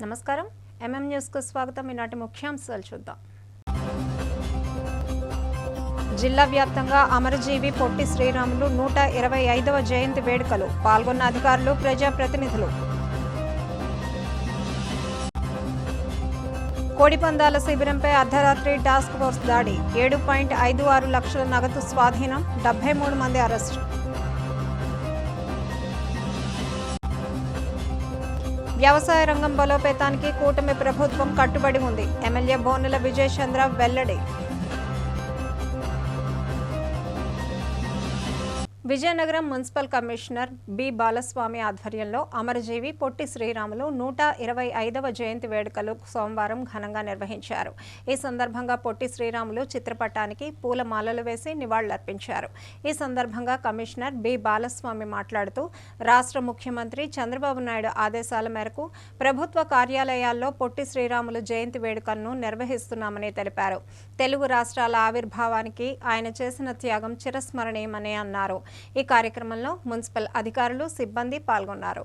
నమస్కారం MM news కు స్వాగతం. ఈనాటి ముఖ్యాంశాలు చూద్దాం. జిల్లా వ్యాప్తంగా అమరజీవి పొట్టి శ్రీరాములు 125వ జయంతి వేడుకలు పాల్గొన్న అధికారులు, ప్రజాప్రతినిధులు. కోడిపందాల శిబిరంపై అర్ధరాత్రి టాస్క్ ఫోర్స్ దాడి, 7.56 లక్షల నగదు స్వాధీనం, 73 మంది అరెస్టు. వ్యవసాయ రంగం బలోపేతానికి కూటమి ప్రభుత్వం కట్టుబడి ఉంది. ఎమ్మెల్యే బోనెల విజయ్ చంద్ర వెల్లడి. Vizianagaram municipal commissioner B Balaswamy ఆధ్వర్యంలో అమరజీవి పొట్టి శ్రీరాములు 125వ జయంతి వేడుకలు సోమవారం ఘనంగా నిర్వహించారు. ఈ సందర్భంగా పొట్టి శ్రీరాములు చిత్రపటానికి పూలమాలలు వేసి నివాళులర్పించారు. ఈ సందర్భంగా కమిషనర్ బి బాలస్వామి మాట్లాడుతూ, రాష్ట్ర ముఖ్యమంత్రి చంద్రబాబు నాయుడు ఆదేశాల మేరకు ప్రభుత్వ కార్యాలయాల్లో పొట్టి శ్రీరాములు జయంతి వేడుకలను నిర్వహిస్తున్నామని తెలిపారు. తెలుగు రాష్ట్రాల ఆవిర్భావానికి ఆయన చేసిన త్యాగం చిరస్మరణీయమని అన్నారు. ఈ కార్యక్రమంలో మున్సిపల్ అధికారులు, సిబ్బంది పాల్గొన్నారు.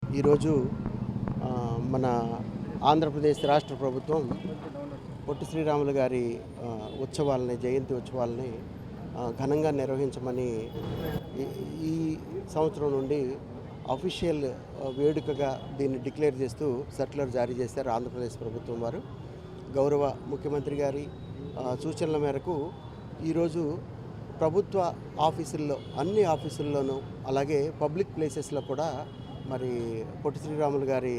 ఈరోజు మన ఆంధ్రప్రదేశ్ రాష్ట్ర ప్రభుత్వం పొట్టి శ్రీరాములు గారి ఉత్సవాలని, జయంతి ఉత్సవాలని ఘనంగా నిర్వహించమని ఈ సంవత్సరం నుండి అఫీషియల్ వేడుకగా దీన్ని డిక్లేర్ చేస్తూ సర్క్యులర్ జారీ చేశారు ఆంధ్రప్రదేశ్ ప్రభుత్వం వారు. గౌరవ ముఖ్యమంత్రి గారి సూచనల మేరకు ఈరోజు ప్రభుత్వ ఆఫీసుల్లో, అన్ని ఆఫీసుల్లోనూ, అలాగే పబ్లిక్ ప్లేసెస్లో కూడా మరి పొట్టి శ్రీరాములు గారి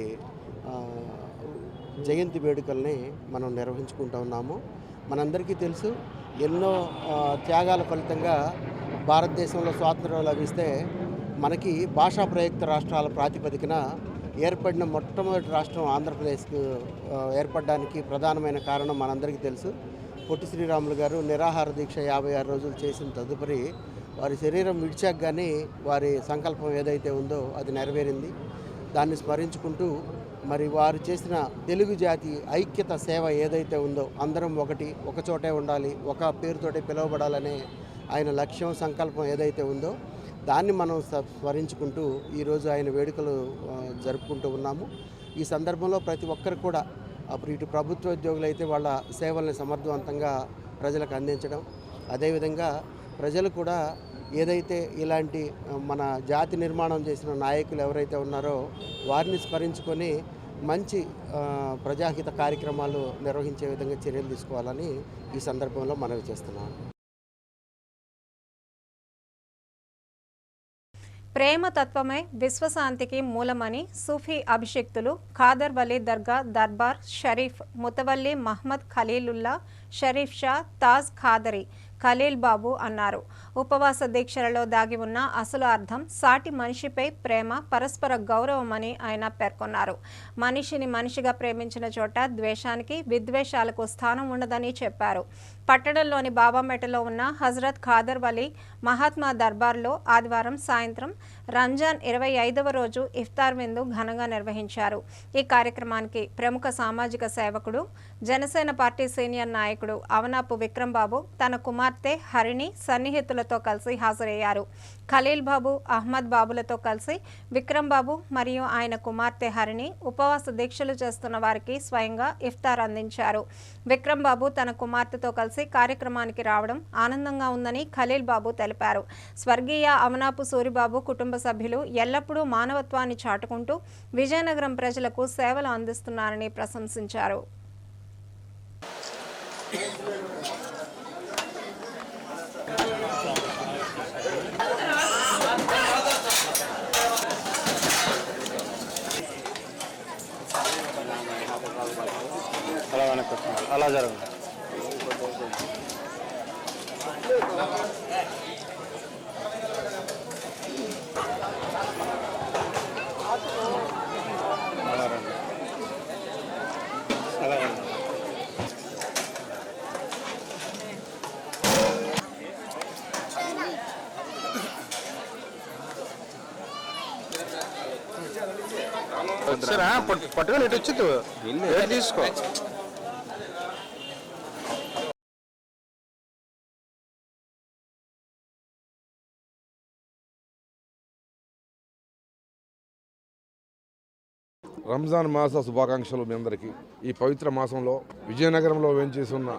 జయంతి వేడుకల్ని మనం నిర్వహించుకుంటూ ఉన్నాము. మనందరికీ తెలుసు, ఎన్నో త్యాగాల ఫలితంగా భారతదేశంలో స్వాతంత్రం లభిస్తే మనకి భాషా ప్రయుక్త రాష్ట్రాల ప్రాతిపదికన ఏర్పడిన మొట్టమొదటి రాష్ట్రం ఆంధ్రప్రదేశ్కు ఏర్పడడానికి ప్రధానమైన కారణం మనందరికీ తెలుసు. పొట్టి శ్రీరాములు గారు నిరాహార దీక్ష 56 రోజులు చేసిన తదుపరి వారి శరీరం విడిచాక కానీ వారి సంకల్పం ఏదైతే ఉందో అది నెరవేరింది. దాన్ని స్మరించుకుంటూ మరి వారు చేసిన తెలుగు జాతి ఐక్యత సేవ ఏదైతే ఉందో, అందరం ఒక చోటే ఉండాలి, ఒక పేరుతోటే పిలువబడాలనే ఆయన లక్ష్యం, సంకల్పం ఏదైతే ఉందో దాన్ని మనం స్మరించుకుంటూ ఈరోజు ఆయన వేడుకలు జరుపుకుంటూ ఉన్నాము. ఈ సందర్భంలో ప్రతి ఒక్కరు కూడా ఇటు ప్రభుత్వ ఉద్యోగులు అయితే వాళ్ళ సేవల్ని సమర్థవంతంగా ప్రజలకు అందించడం, అదేవిధంగా ప్రజలు కూడా ఏదైతే ఇలాంటి మన జాతి నిర్మాణం చేసిన నాయకులు ఎవరైతే ఉన్నారో వారిని స్మరించుకొని మంచి ప్రజాహిత కార్యక్రమాలు నిర్వహించే విధంగా చర్యలు తీసుకోవాలని ఈ సందర్భంలో మనవి చేస్తున్నాను. ప్రేమ తత్వమే విశ్వశాంతికి మూలమని సూఫీ అభిషిక్తులు ఖాదర్ వలీ దర్గా దర్బార్ షరీఫ్ ముతవల్లి మహ్మద్ ఖలీలుల్లా షరీఫ్ షా తాజ్ ఖాదరి ఖలీల్ బాబు అన్నారు. ఉపవాస దీక్షలలో దాగి ఉన్న అసలు అర్థం సాటి మనిషిపై ప్రేమ, పరస్పర గౌరవమని ఆయన పేర్కొన్నారు. మనిషిని మనిషిగా ప్రేమించిన చోట ద్వేషానికి, విద్వేషాలకు స్థానం ఉండదని చెప్పారు. పట్టణంలోని బాబామెటలో ఉన్న హజరత్ ఖాదర్ వలీ మహాత్మా దర్బార్లో ఆదివారం సాయంత్రం రంజాన్ 25వ రోజు ఇఫ్తార్ విందు ఘనంగా నిర్వహించారు. ఈ కార్యక్రమానికి ప్రముఖ సామాజిక సేవకుడు, జనసేన పార్టీ సీనియర్ నాయకుడు అవనాపు విక్రమ్ బాబు తన కుమార్తె హరిణి సన్నిహితులతో కలిసి హాజరయ్యారు. ఖలీల్ బాబు, అహ్మద్ బాబులతో కలిసి విక్రమ్ బాబు మరియు ఆయన కుమార్తె హరిణి ఉపవాస దీక్షలు చేస్తున్న వారికి స్వయంగా ఇఫ్తార్ అందించారు. విక్రమ్ బాబు తన కుమార్తెతో కలిసి కార్యక్రమానికి రావడం ఆనందంగా ఉందని ఖలీల్ బాబు తెలిపారు. స్వర్గీయ అవనాపు సూరిబాబు కుటుంబ సభ్యులు ఎల్లప్పుడూ మానవత్వాన్ని చాటుకుంటూ విజయనగరం ప్రజలకు సేవలు అందిస్తున్నారని ప్రశంసించారు. అలా జరగదు. పట్టుకొని ఇటు వచ్చి తీసుకో. రంజాన్ మాస శుభాకాంక్షలు మీ అందరికీ. ఈ పవిత్ర మాసంలో విజయనగరంలో వేంచేసి ఉన్న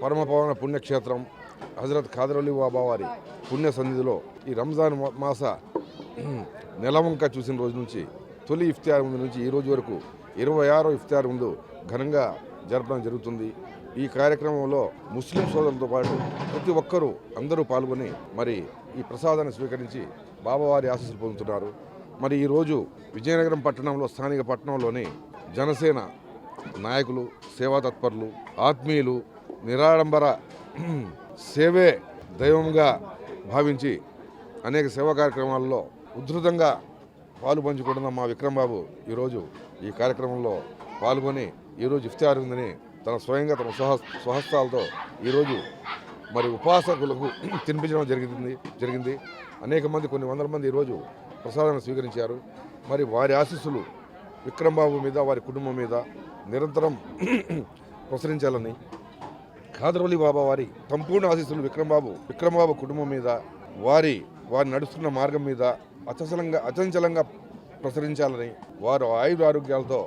పరమపవన పుణ్యక్షేత్రం హజరత్ ఖాదర్ అలీ బాబా వారి పుణ్య సన్నిధిలో ఈ రంజాన్ మాస నెలవంక చూసిన రోజు నుంచి తొలి ఇఫ్తార్ ముందు నుంచి ఈ రోజు వరకు 26వ ఇఫ్తార్ ముందు ఘనంగా జరపడం జరుగుతుంది. ఈ కార్యక్రమంలో ముస్లిం సోదరులతో పాటు ప్రతి ఒక్కరూ అందరూ పాల్గొని మరి ఈ ప్రసాదాన్ని స్వీకరించి బాబావారి ఆశీస్సులు పొందుతున్నారు. మరి ఈరోజు విజయనగరం పట్టణంలో స్థానిక పట్టణంలోని జనసేన నాయకులు, సేవా తత్పరులు, ఆత్మీయులు నిరాడంబర సేవే దైవంగా భావించి అనేక సేవా కార్యక్రమాల్లో ఉధృతంగా పాలు పంచుకుంటున్న మా విక్రమ్ బాబు ఈరోజు ఈ కార్యక్రమంలో పాల్గొని ఈరోజు ఇఫ్తార్ ఉందని తన స్వయంగా తన స్వహస్తాలతో ఈరోజు మరి ఉపాసకులకు తినిపించడం జరిగింది. అనేక మంది, కొన్ని వందల మంది ఈరోజు ప్రసాదాన్ని స్వీకరించారు. మరి వారి ఆశీస్సులు విక్రమ్ బాబు మీద, వారి కుటుంబం మీద నిరంతరం ప్రసరించాలని, ఖాదర్ అలీ బాబా వారి సంపూర్ణ ఆశీస్సులు విక్రమ్ బాబు కుటుంబం మీద, వారి నడుస్తున్న మార్గం మీద అచంచలంగా ప్రసరించాలని, వారు ఆయురారోగ్యాలతో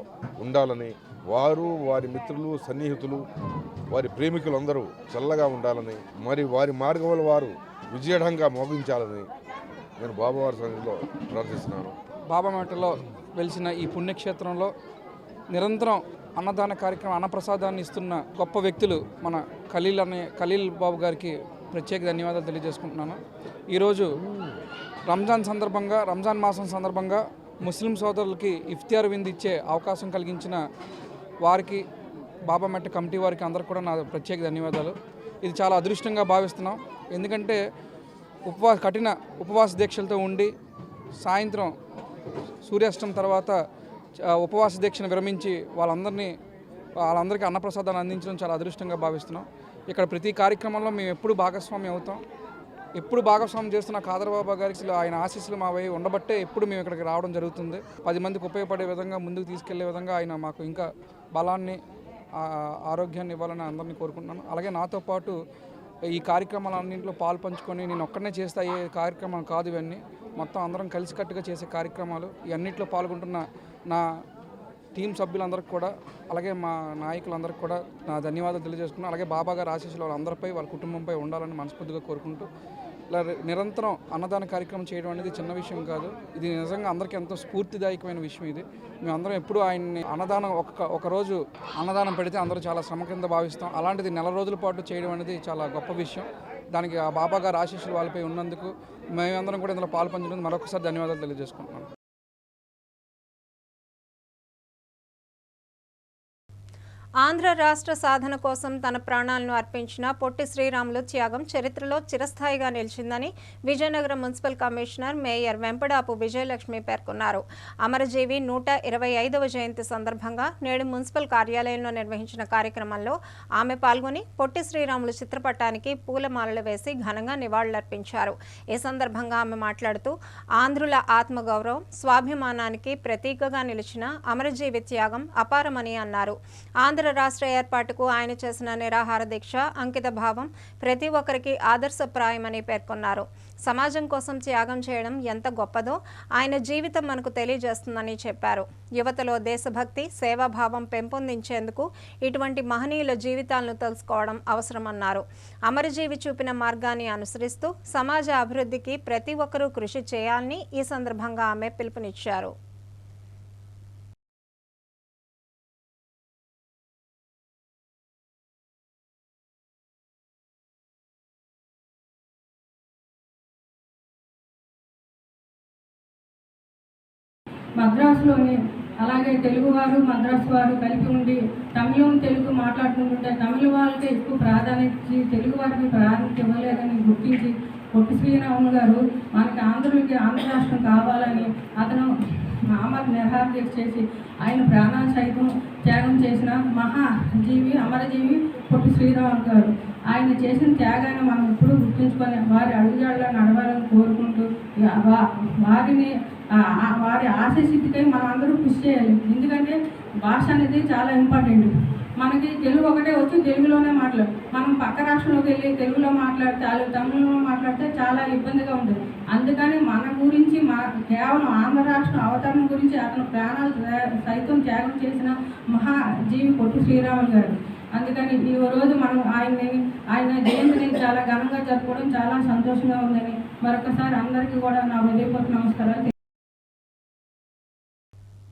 ఉండాలని, వారు, వారి మిత్రులు, సన్నిహితులు, వారి ప్రేమికులు అందరూ చల్లగా ఉండాలని, మరి వారి మార్గంలో వారు విజయఢంగా మోగించాలని నేను బాబావారి సన్నిధిలో ప్రార్థిస్తున్నాను. బాబామేటలో వెలిసిన ఈ పుణ్యక్షేత్రంలో నిరంతరం అన్నదాన కార్యక్రమం, అన్నప్రసాదాన్ని ఇస్తున్న గొప్ప వ్యక్తులు మన ఖలీల్ బాబు గారికి ప్రత్యేక ధన్యవాదాలు తెలియజేసుకుంటున్నాను. ఈరోజు రంజాన్ మాసం సందర్భంగా ముస్లిం సోదరులకి ఇఫ్తార్ విందు ఇచ్చే అవకాశం కలిగించిన వారికి, బాబామెట్ట కమిటీ వారికి అందరికీ కూడా నా ప్రత్యేక ధన్యవాదాలు. ఇది చాలా అదృష్టంగా భావిస్తున్నాం. ఎందుకంటే కఠిన ఉపవాస దీక్షలతో ఉండి సాయంత్రం సూర్యాస్తం తర్వాత ఉపవాస దీక్షను విరమించి వాళ్ళందరికీ అన్నప్రసాదాన్ని అందించడం చాలా అదృష్టంగా భావిస్తున్నాం. ఇక్కడ ప్రతి కార్యక్రమంలో మేము ఎప్పుడు భాగస్వామ్యం అవుతాం. ఎప్పుడు భాగస్వామ్యం చేస్తున్న ఖాదర్ బాబా గారికి ఆయన ఆశీస్సులు మా వైపు ఉండబట్టే ఎప్పుడు మేము ఇక్కడికి రావడం జరుగుతుంది. 10 మందికి ఉపయోగపడే విధంగా, ముందుకు తీసుకెళ్లే విధంగా ఆయన మాకు ఇంకా బలాన్ని, ఆరోగ్యాన్ని ఇవ్వాలని అందరినీ కోరుకుంటున్నాను. అలాగే నాతో పాటు ఈ కార్యక్రమాలన్నింటిలో పాలు పంచుకొని నేను ఒక్కనే చేస్తే అయ్యే కార్యక్రమం కాదు ఇవన్నీ, మొత్తం అందరం కలిసికట్టుగా చేసే కార్యక్రమాలు. ఈ అన్నింటిలో పాల్గొంటున్న నా టీం సభ్యులందరికీ కూడా, అలాగే మా నాయకులందరికీ కూడా నా ధన్యవాదాలు తెలియజేసుకున్నాను. అలాగే బాబా గారి ఆశీస్సులు వాళ్ళందరిపై, వాళ్ళ కుటుంబంపై ఉండాలని మనస్ఫూర్తిగా కోరుకుంటూ, ఇలా నిరంతరం అన్నదాన కార్యక్రమం చేయడం అనేది చిన్న విషయం కాదు. ఇది నిజంగా అందరికీ ఎంతో స్ఫూర్తిదాయకమైన విషయం. ఇది మేమందరం ఎప్పుడు ఆయన్ని అన్నదానం ఒకరోజు అన్నదానం పెడితే అందరూ చాలా శ్రమ కింద భావిస్తాం. అలాంటిది నెల రోజుల పాటు చేయడం అనేది చాలా గొప్ప విషయం. దానికి ఆ బాబా గారి ఆశీస్సులు వాళ్ళపై ఉన్నందుకు మేమందరం కూడా ఇందులో పాలు పంచడానికి మరొకసారి ధన్యవాదాలు తెలియజేసుకుంటున్నాను. ఆంధ్ర రాష్ట్ర సాధన కోసం తన ప్రాణాలను అర్పించిన పొట్టి శ్రీరాములు త్యాగం చరిత్రలో చిరస్థాయిగా నిలిచిందని Vizianagaram municipal commissioner mayor Vempadapu Vijayalakshmi పేర్కొన్నారు. అమరజీవి 125వ జయంతి సందర్భంగా నేడు మున్సిపల్ కార్యాలయంలో నిర్వహించిన కార్యక్రమంలో ఆమె పాల్గొని పొట్టి శ్రీరాములు చిత్రపటానికి పూలమాలలు వేసి ఘనంగా నివాళులర్పించారు. ఈ సందర్భంగా ఆమె మాట్లాడుతూ ఆంధ్రుల ఆత్మగౌరవం, స్వాభిమానానికి ప్రతీకగా నిలిచిన అమరజీవి త్యాగం అపారమని అన్నారు. ఆంధ్ర రాష్ట్ర ఏర్పాటుకు ఆయన చేసిన నిరాహార దీక్ష, అంకిత భావం ప్రతి ఒక్కరికి ఆదర్శప్రాయమని పేర్కొన్నారు. సమాజం కోసం త్యాగం చేయడం ఎంత గొప్పదో ఆయన జీవితం మనకు తెలియజేస్తుందని చెప్పారు. యువతలో దేశభక్తి, సేవాభావం పెంపొందించేందుకు ఇటువంటి మహనీయుల జీవితాలను తెలుసుకోవడం అవసరమన్నారు. అమరజీవి చూపిన మార్గాన్ని అనుసరిస్తూ సమాజ అభివృద్ధికి ప్రతి ఒక్కరూ కృషి చేయాలని ఈ సందర్భంగా ఆమె పిలుపునిచ్చారు. మద్రాసులోని అలాగే తెలుగువారు మద్రాసు వారు కలిపి ఉండి తమిళం తెలుగు మాట్లాడుకుంటుంటే తమిళ వాళ్ళకి ఎక్కువ ప్రాధాన్యత ఇచ్చి తెలుగు వారికి ప్రాధాన్యత ఇవ్వలేదని గుర్తించి పొట్టి శ్రీరాములు గారు మనకి ఆంధ్ర రాష్ట్రం కావాలని అతను నిరాహార దీక్ష చేసి ఆయన ప్రాణాలు సైతం త్యాగం చేసిన మహాజీవి, అమరజీవి పొట్టి శ్రీరాములు గారు. ఆయన చేసిన త్యాగాన్ని మనం ఎప్పుడూ గుర్తుంచుకొని వారి అడుగుజాడలో నడవాలని కోరుకుంటూ వారిని వారి ఆశసిద్ధికై మనం అందరూ కృషి చేయాలి. ఎందుకంటే భాష అనేది చాలా ఇంపార్టెంట్. మనకి తెలుగు ఒకటే వచ్చి తెలుగులోనే మనం పక్క రాష్ట్రంలోకి వెళ్ళి తెలుగులో మాట్లాడితే తమిళంలో మాట్లాడితే చాలా ఇబ్బందిగా ఉంటుంది. అందుకని మన గురించి కేవలం ఆంధ్ర రాష్ట్రం అవతరణ గురించి అతను ప్రాణాలు సైతం త్యాగం చేసిన మహాజీవి పొట్టి శ్రీరాములు గారు. అందుకని ఈ రోజు మనం ఆయన జయంతిని చాలా ఘనంగా జరుపుకోవడం చాలా సంతోషంగా ఉందని మరొకసారి అందరికీ కూడా నా హృదయపూర్వక నమస్కారాలు.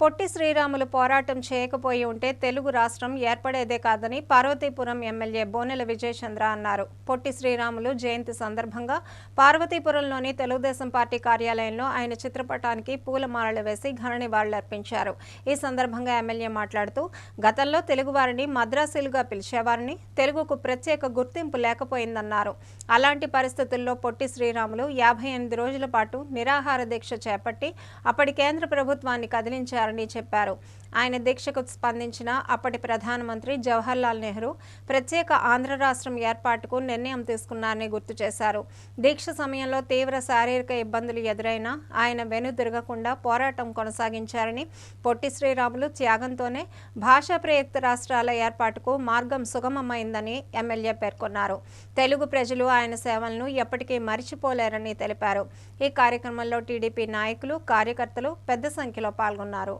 పొట్టి శ్రీరాములు పోరాటం చేయకపోయి ఉంటే తెలుగు రాష్ట్రం ఏర్పడేదే కాదని పార్వతీపురం ఎమ్మెల్యే బోనెల విజయచంద్ర అన్నారు. పొట్టి శ్రీరాములు జయంతి సందర్భంగా పార్వతీపురంలోని తెలుగుదేశం పార్టీ కార్యాలయంలో ఆయన చిత్రపటానికి పూలమాలలు వేసి ఘన నివాళులర్పించారు. ఈ సందర్భంగా ఎమ్మెల్యే మాట్లాడుతూ గతంలో తెలుగువారిని మద్రాసీలుగా పిలిచేవారని, తెలుగుకు ప్రత్యేక గుర్తింపు లేకపోయిందన్నారు. అలాంటి పరిస్థితుల్లో పొట్టి శ్రీరాములు 58 రోజుల పాటు నిరాహార దీక్ష చేపట్టి అప్పటి కేంద్ర ప్రభుత్వాన్ని కదిలించారు చెప్పారు. ఆయన దీక్షకు స్పందించిన అప్పటి ప్రధానమంత్రి జవహర్లాల్ నెహ్రూ ప్రత్యేక ఆంధ్ర రాష్ట్రం ఏర్పాటుకు నిర్ణయం తీసుకున్నారని గుర్తు చేశారు. దీక్ష సమయంలో తీవ్ర శారీరక ఇబ్బందులు ఎదురైనా ఆయన వెనుదిరగకుండా పోరాటం కొనసాగించారని, పొట్టి శ్రీరాములు త్యాగంతోనే భాషా ప్రయుక్త రాష్ట్రాల ఏర్పాటుకు మార్గం సుగమమైందని ఎమ్మెల్యే పేర్కొన్నారు. తెలుగు ప్రజలు ఆయన సేవలను ఎప్పటికీ మరిచిపోలేరని తెలిపారు. ఈ కార్యక్రమంలో టీడీపీ నాయకులు, కార్యకర్తలు పెద్ద సంఖ్యలో పాల్గొన్నారు.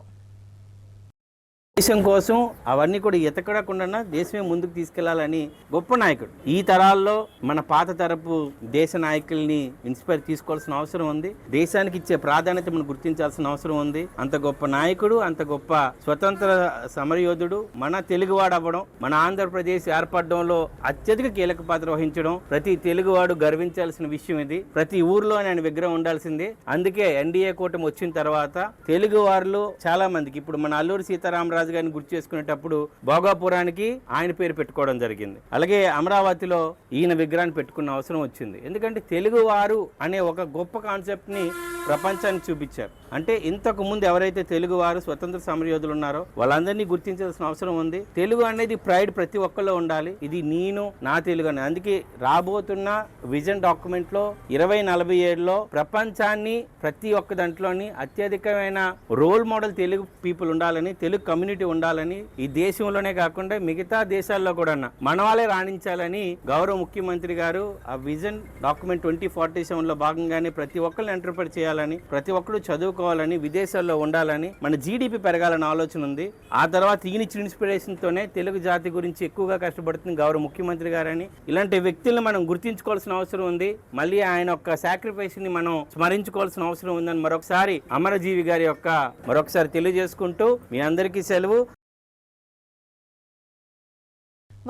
దేశం కోసం అవన్నీ కూడా ఎతకడకుండా దేశమే ముందుకు తీసుకెళ్లాలని గొప్ప నాయకుడు. ఈ తరాల్లో మన పాత తరపు దేశ నాయకుల్ని ఇన్స్పైర్ తీసుకోవాల్సిన అవసరం ఉంది. దేశానికి ఇచ్చే ప్రాధాన్యత మనం గుర్తించాల్సిన అవసరం ఉంది. అంత గొప్ప నాయకుడు, అంత గొప్ప స్వతంత్ర సమరయోధుడు మన తెలుగువాడు అవ్వడం, మన ఆంధ్రప్రదేశ్ ఏర్పడడంలో అత్యధిక కీలక పాత్ర వహించడం ప్రతి తెలుగువాడు గర్వించాల్సిన విషయం ఇది. ప్రతి ఊర్లో ఆయన విగ్రహం ఉండాల్సిందే. అందుకే ఎన్డీఏ కూటమి వచ్చిన తర్వాత తెలుగు వారిలో చాలా మందికి, ఇప్పుడు మన అల్లూరి సీతారామరాజు గారిని గుర్తు చేసుకునేటప్పుడు భోగాపురానికి ఆయన పేరు పెట్టుకోవడం జరిగింది. అలాగే అమరావతిలో ఈయన విగ్రహాన్ని పెట్టుకున్న అవసరం వచ్చింది. ఎందుకంటే తెలుగువారు అనే ఒక గొప్ప కాన్సెప్ట్ ని ప్రపంచానికి చూపించారు. అంటే ఇంతకు ముందు ఎవరైతే తెలుగువారు స్వతంత్ర సమరయోధులు ఉన్నారో వాళ్ళందరినీ గుర్తించాల్సిన అవసరం ఉంది. తెలుగు అనేది ప్రైడ్ ప్రతి ఒక్కరిలో ఉండాలి. ఇది నేను నా తెలుగు అని. అందుకే రాబోతున్న విజన్ డాక్యుమెంట్ లో 2047లో ప్రపంచాన్ని ప్రతి ఒక్క దాంట్లోని అత్యధికమైన రోల్ మోడల్ తెలుగు పీపుల్ ఉండాలని, తెలుగు కమ్యూనిటీ ఉండాలని, ఈ దేశంలోనే కాకుండా మిగతా దేశాల్లో కూడా మన వాళ్ళే రాణించాలని గౌరవ ముఖ్యమంత్రి గారు ఆ విజన్ డాక్యుమెంట్ 2047లో భాగంగానే ప్రతి ఒక్కరిని ఎంటర్ప్రైజ్ చేయాలని, ప్రతి ఒక్కరు చదువుకోవాలని, విదేశాల్లో ఉండాలని, మన జీడిపి పెరగాలని ఆలోచన ఉంది. ఆ తర్వాత ఈయనిచ్చిన ఇన్స్పిరేషన్ తోనే తెలుగు జాతి గురించి ఎక్కువగా కష్టపడుతుంది గౌరవ ముఖ్యమంత్రి గారని. ఇలాంటి వ్యక్తులను మనం గుర్తించుకోవాల్సిన అవసరం ఉంది. మళ్ళీ ఆయన యొక్క సాక్రిఫైస్ ని మనం స్మరించుకోవాల్సిన అవసరం ఉందని మరొకసారి అమరజీవి గారి యొక్క మరొకసారి తెలియజేసుకుంటూ మీ అందరికీ సెలవు.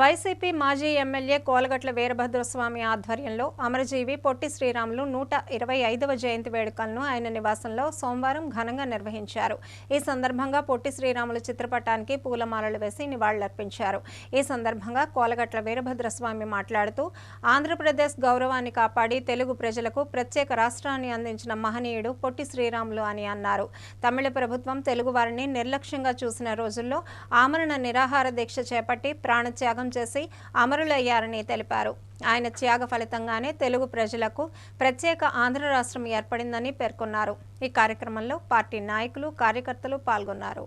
వైసీపీ మాజీ ఎమ్మెల్యే కోలగట్ల వీరభద్రస్వామి ఆధ్వర్యంలో అమరజీవి పొట్టి శ్రీరాములు 125వ జయంతి వేడుకలను ఆయన నివాసంలో సోమవారం ఘనంగా నిర్వహించారు. ఈ సందర్భంగా పొట్టి శ్రీరాములు చిత్రపటానికి పూలమాలలు వేసి నివాళులర్పించారు. ఈ సందర్భంగా కోలగట్ల వీరభద్రస్వామి మాట్లాడుతూ ఆంధ్రప్రదేశ్ గౌరవాన్ని కాపాడి తెలుగు ప్రజలకు ప్రత్యేక రాష్ట్రాన్ని అందించిన మహనీయుడు పొట్టి శ్రీరాములు అని అన్నారు. తమిళ ప్రభుత్వం తెలుగు వారిని నిర్లక్ష్యంగా చూసిన రోజుల్లో ఆమరణ నిరాహార దీక్ష చేపట్టి ప్రాణత్యాగం చేసి అమరులయ్యారని తెలిపారు. ఆయన త్యాగ ఫలితంగానే తెలుగు ప్రజలకు ప్రత్యేక ఆంధ్ర రాష్ట్రం ఏర్పడిందని పేర్కొన్నారు. ఈ కార్యక్రమంలో పార్టీ నాయకులు, కార్యకర్తలు పాల్గొన్నారు.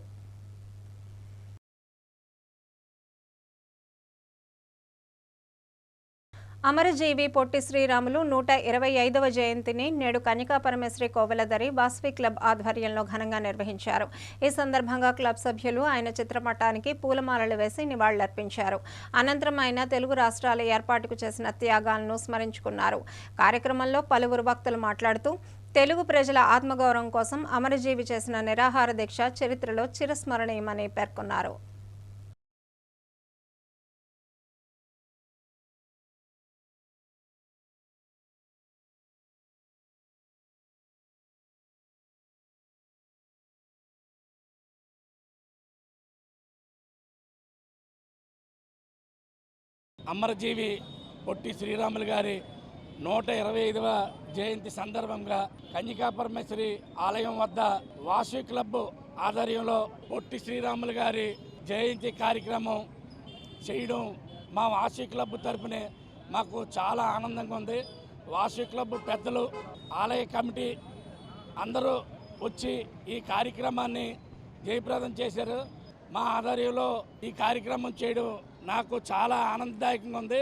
అమరజీవి పొట్టి శ్రీరాములు 125వ జయంతిని నేడు కన్యకాపరమేశ్వరి కోవెలదరి వాసవి క్లబ్ ఆధ్వర్యంలో ఘనంగా నిర్వహించారు. ఈ సందర్భంగా క్లబ్ సభ్యులు ఆయన చిత్రపటానికి పూలమాలలు వేసి నివాళులర్పించారు. అనంతరం ఆయన తెలుగు రాష్ట్రాల ఏర్పాటుకు చేసిన త్యాగాలను స్మరించుకున్నారు. కార్యక్రమంలో పలువురు భక్తులు మాట్లాడుతూ తెలుగు ప్రజల ఆత్మగౌరవం కోసం అమరజీవి చేసిన నిరాహార దీక్ష చరిత్రలో చిరస్మరణీయమని పేర్కొన్నారు. అమరజీవి పొట్టి శ్రీరాములు గారి 125వ జయంతి సందర్భంగా కన్యకాపరమేశ్వరి ఆలయం వద్ద వాసవి క్లబ్ ఆధ్వర్యంలో పొట్టి శ్రీరాములు గారి జయంతి కార్యక్రమం చేయడం మా వాసవి క్లబ్ తరపునే మాకు చాలా ఆనందంగా ఉంది. వాసవి క్లబ్ పెద్దలు, ఆలయ కమిటీ అందరూ వచ్చి ఈ కార్యక్రమాన్ని జయప్రదం చేశారు. మా ఆధ్వర్యంలో ఈ కార్యక్రమం చేయడం నాకు చాలా ఆనందదాయకంగా ఉంది.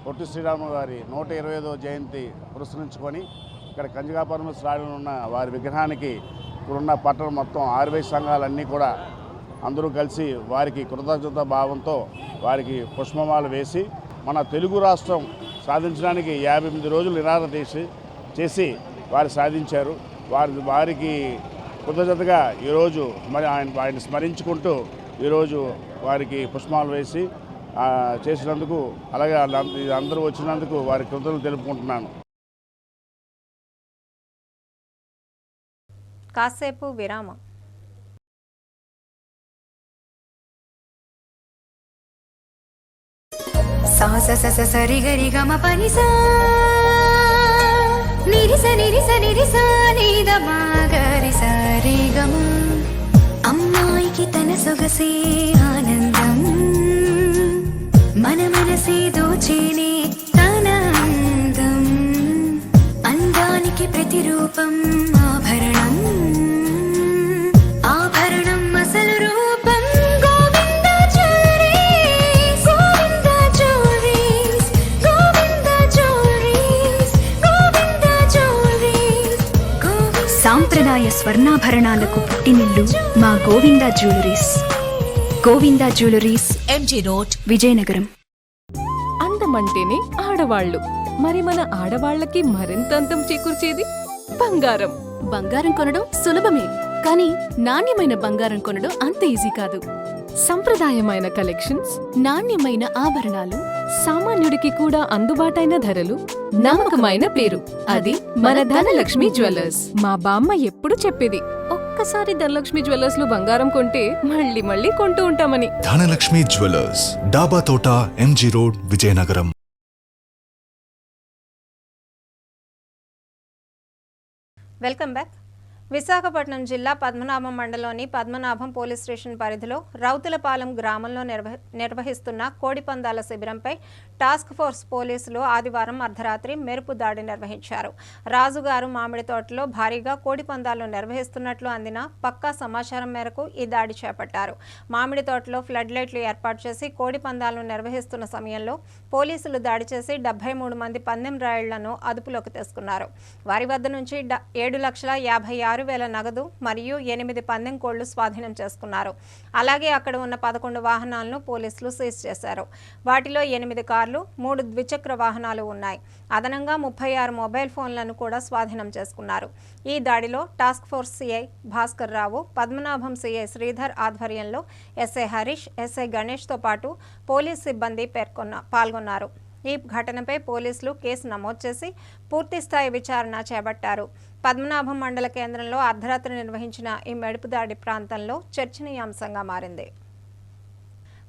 పొట్టి శ్రీరాములు గారి 125వ జయంతి పురస్కరించుకొని ఇక్కడ కంచికాపురం స్టాడియంలో ఉన్న వారి విగ్రహానికి ఇక్కడున్న పట్టణం మొత్తం ఆర్వై సంఘాలన్నీ కూడా అందరూ కలిసి వారికి కృతజ్ఞత భావంతో వారికి పుష్పమాలు వేసి మన తెలుగు రాష్ట్రం సాధించడానికి 58 రోజులు నిరాహార చేసి వారు సాధించారు. వారికి కృతజ్ఞతగా ఈరోజు మరి ఆయన స్మరించుకుంటూ ఈరోజు వారికి పుష్పాలు వేసి చేసినందుకు, అలాగే అందరూ వచ్చినందుకు వారి కృతజ్ఞతలు తెలుపుకుంటున్నాను. కాసేపు విరామం. అమ్మాయికి తన సొగసే ఆనందం, మన మనసే దోచేనే తన అందం, అందానికి ప్రతిరూపం ఆభరణం, ఆభరణం అసలు రూపం Govinda jewelleries, Govinda jewelleries, Govinda jewelleries, Govinda jewelleries. సాంప్రదాయ స్వర్ణాభరణాలకు పుట్టినిల్లు మా Govinda jewelleries. Govinda jewelleries, MG road, Vizianagaram. అందమంటేనే ఆడవాళ్లు, మరి మన ఆడవాళ్లకి మరింత అందం చేకూర్చేది బంగారం. బంగారం కొనడం సులభమే, కానీ నాణ్యమైన బంగారం కొనడం అంత ఈజీ కాదు. సంప్రదాయమైన కలెక్షన్స్, నాణ్యమైన ఆభరణాలు, సామాన్యుడికి కూడా అందుబాటైన ధరలు, నమ్మకమైన పేరు, అది మన ధనలక్ష్మి జ్యువెలర్స్. మా బామ్మ ఎప్పుడు చెప్పేది, ఒక్కసారి ధనలక్ష్మి జ్యువెలర్స్ లో బంగారం కొంటే మళ్ళీ మళ్ళీ కొంటూ ఉంటామని. ధనలక్ష్మి జ్యువెలర్స్, డాబా తోట, MG road, Vizianagaram. Welcome back. Visakhapatnam జిల్లా పద్మనాభం మండలంలోని పద్మనాభం పోలీస్ స్టేషన్ పరిధిలో రౌతులపాలెం గ్రామంలో నిర్వహిస్తున్న కోడిపందాల శిబిరంపై టాస్క్ ఫోర్స్ పోలీసులు ఆదివారం అర్ధరాత్రి మెరుపు దాడి నిర్వహించారు. రాజుగారు మామిడి తోటలో భారీగా కోడిపందాలు నిర్వహిస్తున్నట్లు అందిన పక్కా సమాచారం మేరకు ఈ దాడి చేపట్టారు. మామిడి తోటలో ఫ్లడ్ లైట్లు ఏర్పాటు చేసి కోడిపందాలను నిర్వహిస్తున్న సమయంలో పోలీసులు దాడి చేసి 73 మంది పందెం రాయుళ్లను అదుపులోకి తీసుకున్నారు. వారి వద్ద నుంచి 7,56,000 నగదు మరియు 8 పందెం కోళ్లు స్వాధీనం చేసుకున్నారు. అలాగే అక్కడ ఉన్న 11 వాహనాలను పోలీసులు సీజ్ చేశారు. వాటిలో 8 కార్లు, 3 ద్విచక్ర వాహనాలు ఉన్నాయి. అదనంగా 36 మొబైల్ ఫోన్లను కూడా స్వాధీనం చేసుకున్నారు. ఈ దాడిలో task force CI Bhaskar Rao, Padmanabham CI Sridhar ఆధ్వర్యంలో ఎస్ఐ హరీష్, ఎస్ఐ గణేష్తో పాటు పోలీస్ సిబ్బంది పాల్గొన్నారు. ఈ ఘటనపై పోలీసులు కేసు నమోదు చేసి పూర్తిస్థాయి విచారణ చేపట్టారు. పద్మనాభం మండల కేంద్రంలో అర్ధరాత్రి నిర్వహించిన ఈ మెరుపు దాడి ప్రాంతంలో చర్చనీయాంశంగా మారింది.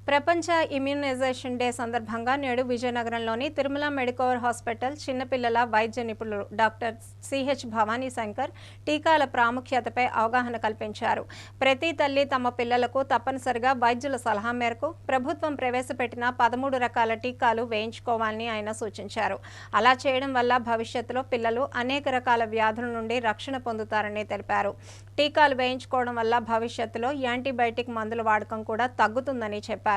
ప్రపంచ ఇమ్యూనైజేషన్ డే సందర్భంగా నేడు విజయనగరంలోని తిరుమల మెడికవర్ హాస్పిటల్ చిన్నపిల్లల వైద్య నిపుణులు డాక్టర్ సిహెచ్ భవానీ శంకర్ టీకాల ప్రాముఖ్యతపై అవగాహన కల్పించారు. ప్రతి తల్లి తమ పిల్లలకు తప్పనిసరిగా వైద్యుల సలహా మేరకు ప్రభుత్వం ప్రవేశపెట్టిన 13 రకాల టీకాలు వేయించుకోవాలని ఆయన సూచించారు. అలా చేయడం వల్ల భవిష్యత్తులో పిల్లలు అనేక రకాల వ్యాధుల నుండి రక్షణ పొందుతారని తెలిపారు. టీకాలు వేయించుకోవడం వల్ల భవిష్యత్తులో యాంటీబయాటిక్ మందుల వాడకం కూడా తగ్గుతుందని చెప్పారు.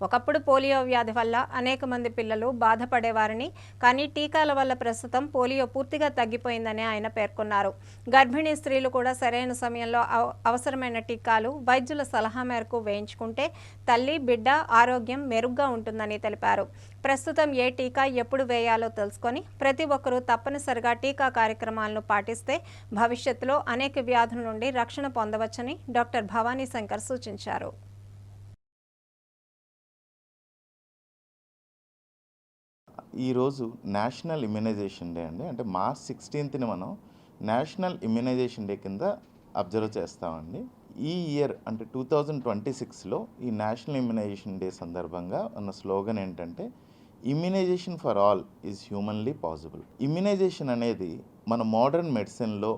ఒకప్పుడు పోలియో వ్యాధి వల్ల అనేక మంది పిల్లలు బాధపడేవారని, కానీ టీకాల వల్ల ప్రస్తుతం పోలియో పూర్తిగా తగ్గిపోయిందని ఆయన పేర్కొన్నారు. గర్భిణీ స్త్రీలు కూడా సరైన సమయంలో అవసరమైన టీకాలు వైద్యుల సలహా మేరకు వేయించుకుంటే తల్లి, బిడ్డ ఆరోగ్యం మెరుగ్గా ఉంటుందని తెలిపారు. ప్రస్తుతం ఏ టీకా ఎప్పుడు వేయాలో తెలుసుకొని ప్రతి ఒక్కరూ తప్పనిసరిగా టీకా కార్యక్రమాలను పాటిస్తే భవిష్యత్తులో అనేక వ్యాధుల నుండి రక్షణ పొందవచ్చని డాక్టర్ భవానీ శంకర్ సూచించారు. ఈరోజు నేషనల్ ఇమ్యునైజేషన్ డే అండి. అంటే మార్చ్ 16ని మనం నేషనల్ ఇమ్యునైజేషన్ డే కింద అబ్జర్వ్ చేస్తామండి. ఈ ఇయర్ అంటే 2026లో ఈ నేషనల్ ఇమ్యునైజేషన్ డే సందర్భంగా ఉన్న స్లోగన్ ఏంటంటే immunisation for all is humanly possible. Immunisation అనేది మన మోడర్న్ మెడిసిన్లో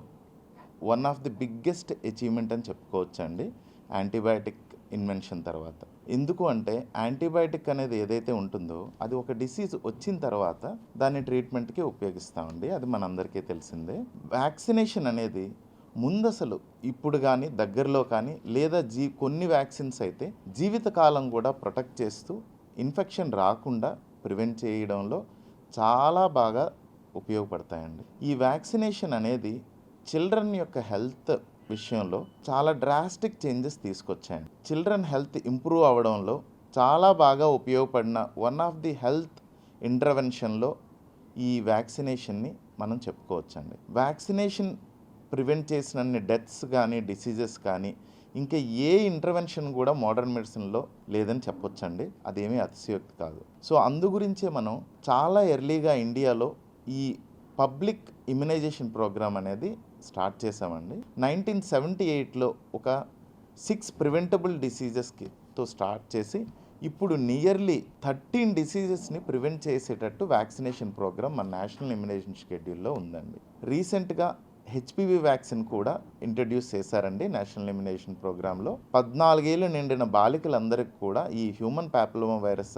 one of the biggest achievement అని చెప్పుకోవచ్చండి యాంటీబయాటిక్ ఇన్వెన్షన్ తర్వాత. ఎందుకు అంటే యాంటీబయాటిక్ అనేది ఏదైతే ఉంటుందో అది ఒక డిసీజ్ వచ్చిన తర్వాత దాన్ని ట్రీట్మెంట్కి ఉపయోగిస్తామండి. అది మనందరికీ తెలిసిందే. వ్యాక్సినేషన్ అనేది ముందు అసలు ఇప్పుడు కానీ దగ్గరలో కానీ లేదా కొన్ని వ్యాక్సిన్స్ అయితే జీవితకాలం కూడా ప్రొటెక్ట్ చేస్తూ ఇన్ఫెక్షన్ రాకుండా ప్రివెంట్ చేయడంలో చాలా బాగా ఉపయోగపడతాయండి. ఈ వ్యాక్సినేషన్ అనేది చిల్డ్రన్ యొక్క హెల్త్ విషయంలో చాలా డ్రాస్టిక్ చేంజెస్ తీసుకొచ్చాయండి. చిల్డ్రన్ హెల్త్ ఇంప్రూవ్ అవ్వడంలో చాలా బాగా ఉపయోగపడిన వన్ ఆఫ్ ది హెల్త్ ఇంటర్వెన్షన్లో ఈ వ్యాక్సినేషన్ని మనం చెప్పుకోవచ్చండి. వ్యాక్సినేషన్ ప్రివెంట్ చేసినన్ని డెత్స్ కానీ డిసీజెస్ కానీ ఇంకా ఏ ఇంటర్వెన్షన్ కూడా మోడర్న్ మెడిసిన్లో లేదని చెప్పొచ్చండి. అదేమీ అతిశయోక్తి కాదు. సో అందు గురించే మనం చాలా ఎర్లీగా ఇండియాలో ఈ పబ్లిక్ ఇమ్యునైజేషన్ ప్రోగ్రామ్ అనేది స్టార్ట్ చేసామండి. 1978లో ఒక 6 ప్రివెంటబుల్ డిసీజెస్తో స్టార్ట్ చేసి ఇప్పుడు నియర్లీ 13 డిసీజెస్ని ప్రివెంట్ చేసేటట్టు వ్యాక్సినేషన్ ప్రోగ్రామ్ మన నేషనల్ ఇమ్యునైజేషన్ షెడ్యూల్లో ఉందండి. రీసెంట్గా హెచ్పివి వ్యాక్సిన్ కూడా ఇంట్రడ్యూస్ చేశారండి నేషనల్ ఇమ్యునైజేషన్ ప్రోగ్రాంలో. 14 ఏళ్ళు నిండిన బాలికలందరికీ కూడా ఈ హ్యూమన్ ప్యాపిలోమా వైరస్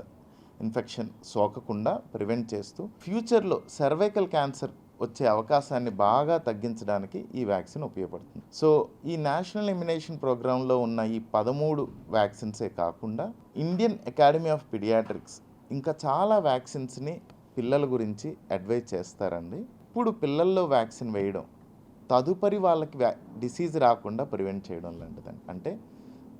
ఇన్ఫెక్షన్ సోకకుండా ప్రివెంట్ చేస్తూ ఫ్యూచర్లో సర్వైకల్ క్యాన్సర్ వచ్చే అవకాశాన్ని బాగా తగ్గించడానికి ఈ వ్యాక్సిన్ ఉపయోగపడుతుంది. సో ఈ నేషనల్ ఇమ్యునైజేషన్ ప్రోగ్రాంలో ఉన్న ఈ 13 వ్యాక్సిన్సే కాకుండా ఇండియన్ అకాడమీ ఆఫ్ పీడియాట్రిక్స్ ఇంకా చాలా వ్యాక్సిన్స్ని పిల్లల గురించి అడ్వైజ్ చేస్తారండి. ఇప్పుడు పిల్లల్లో వ్యాక్సిన్ వేయడం తదుపరి వాళ్ళకి డిసీజ్ రాకుండా ప్రివెంట్ చేయడం లాంటిదండి. అంటే